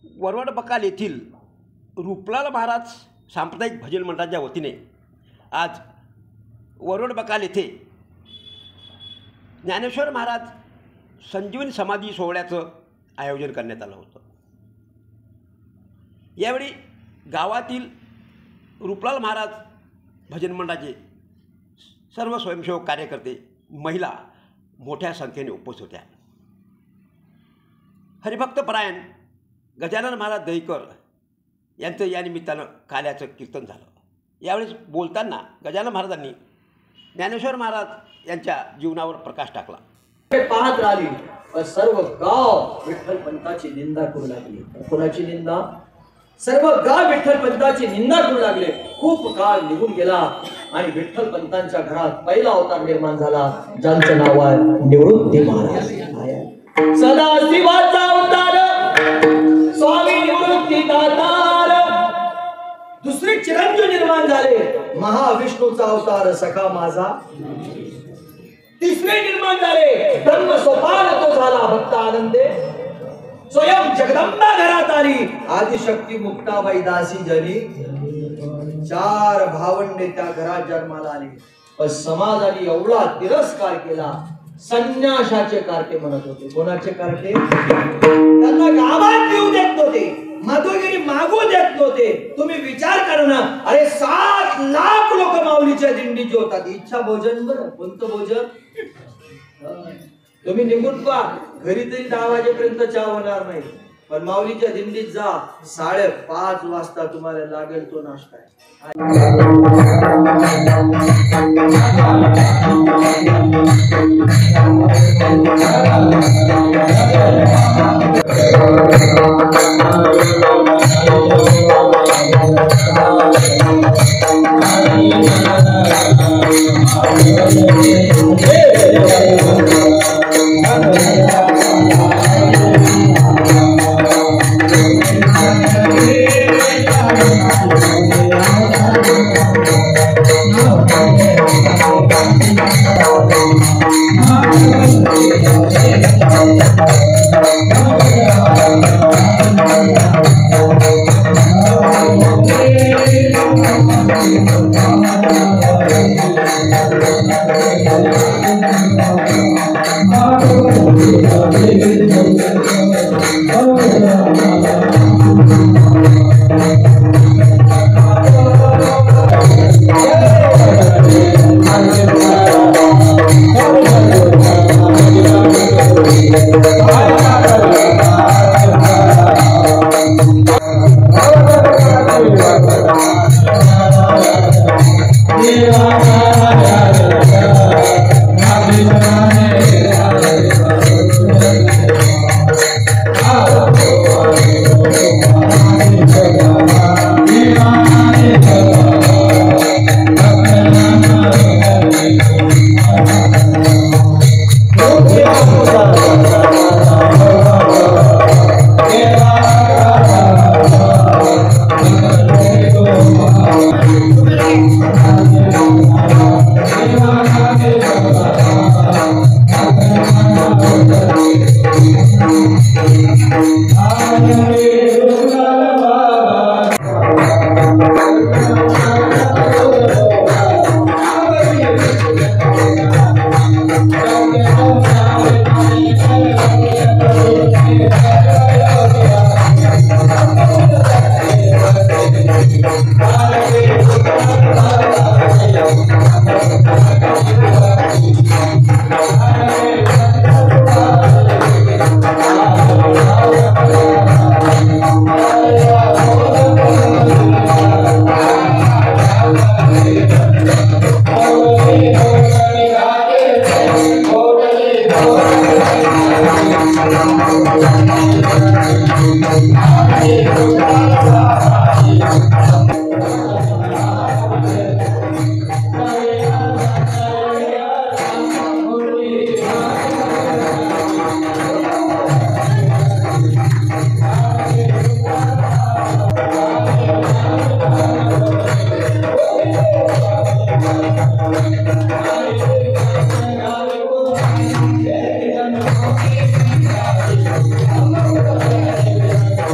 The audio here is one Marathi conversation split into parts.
वरवड बकाल येथील रूपलाल महाराज सांप्रदायिक भजन मंडळाच्या वतीने आज वरवड बकाल येथे ज्ञानेश्वर महाराज संजीवनी समाधी सोहळ्याचं आयोजन करण्यात आलं होतं। यावेळी गावातील रूपलाल महाराज भजन मंडळाचे सर्व स्वयंसेवक कार्यकर्ते महिला मोठ्या संख्येने उपस्थित होत्या। हरिभक्तपरायण गजानन महाराज दहीकर यांचं या निमित्तानं काल्याचं कीर्तन झालं। यावेळी बोलताना गजानन महाराजांनी ज्ञानेश्वर महाराज यांच्या जीवनावर प्रकाश टाकला। पाहत राहिली पण सर्व गाव विठ्ठल पंताची निंदा करू लागली। कोणाची निंदा? सर्व गाव विठ्ठल पंताची निंदा करू लागले। खूप काळ निघून गेला आणि विठ्ठल पंतांच्या घरात पहिला अवतार निर्माण झाला, ज्यांचं नाव आहे निवृत्ती महाराज। सदाशिवाचा अवतार स्वामी निवृत्ती दातार। दुसरे चिरंजीव निर्माण झाले, महाविष्णूचा अवतार सखा माझा। तिसरे निर्माण झाले, ब्रह्म सोपान तो झाला भक्त आनंदे। स्वयं जगदंबा घरात आली, आदिशक्ती मुक्ताबाई दासी जनी। चार भावंडे त्या घरात जन्माला आले, पण समाजाने एवढा तिरस्कार केला। संन्याशाचे कार्टे म्हणत होते। कोणाचे कार्टे? त्यांना गावात येऊ देत नव्हते, मधुगिरी मागू देत नव्हते। तुम्ही विचार करा ना, अरे 7 लाख लोक माऊलीच्या दिंडीचे होतात। इच्छा भोजन बरं, कोणतं भोजन? तुम्ही निघून पहा, घरी तरी 10 वाजेपर्यंत चहा होणार नाही, पण माऊलीच्या दिंडीत जा, 5:30 वाजता तुम्हाला लागेल तो नाश्ता आहे।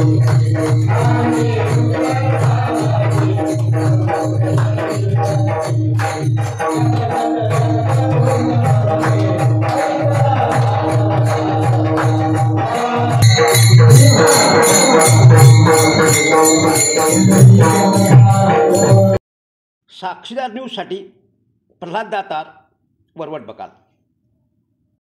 Thank you. साक्षीदार न्यूजसाठी प्रल्हाद दातार, वरवट बकाल.